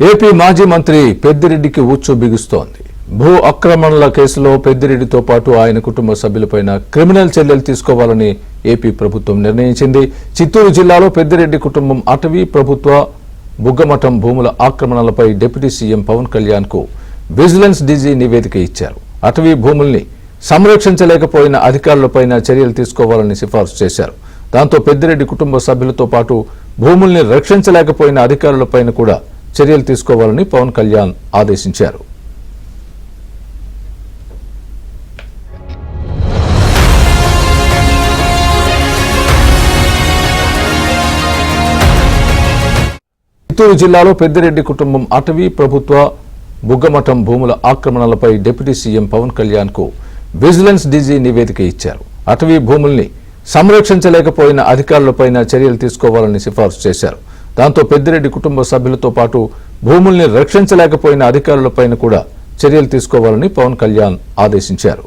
AP మాజీ మంత్రి పెద్దిరెడ్డికి ఊచు బిగుస్తోంది. భూ ఆక్రమణల కేసులో పెద్దిరెడ్డితో పాటు ఆయన కుటుంబ సభ్యులపైన క్రిమినల్ చర్యలు తీసుకోవాలని ఏపీ ప్రభుత్వం నిర్ణయించింది. చిత్తూరు జిల్లాలో పెద్దిరెడ్డి కుటుంబం అటవీ ప్రభుత్వ బుగ్గమఠం భూముల ఆక్రమణలపై డిప్యూటీ సీఎం పవన్ కళ్యాణ్ కు విజిలెన్స్ డీజీ నివేదిక ఇచ్చారు. అటవీ భూముల్ని సంరక్షించలేకపోయిన అధికారులపైన చర్యలు తీసుకోవాలని సిఫార్సు చేశారు. దాంతో పెద్దిరెడ్డి కుటుంబ సభ్యులతో పాటు భూముల్ని రక్షించలేకపోయిన అధికారులపైన కూడా చర్యలు తీసుకోవాలని పవన్ కళ్యాణ్ ఆదేశించారు. చిత్తూరు జిల్లాలో పెద్దిరెడ్డి కుటుంబం అటవీ ప్రభుత్వ బుగ్గమఠం భూముల ఆక్రమణలపై డిప్యూటీ సీఎం పవన్ కళ్యాణ్ కు విజిలెన్స్ డీజీ నివేదిక ఇచ్చారు. అటవీ భూముల్ని సంరక్షించలేకపోయిన అధికారులపైన చర్యలు తీసుకోవాలని సిఫార్సు చేశారు. దాంతో పెద్దిరెడ్డి కుటుంబ సభ్యులతో పాటు భూముల్ని రక్షించలేకపోయిన అధికారులపైన కూడా చర్యలు తీసుకోవాలని పవన్ కళ్యాణ్ ఆదేశించారు.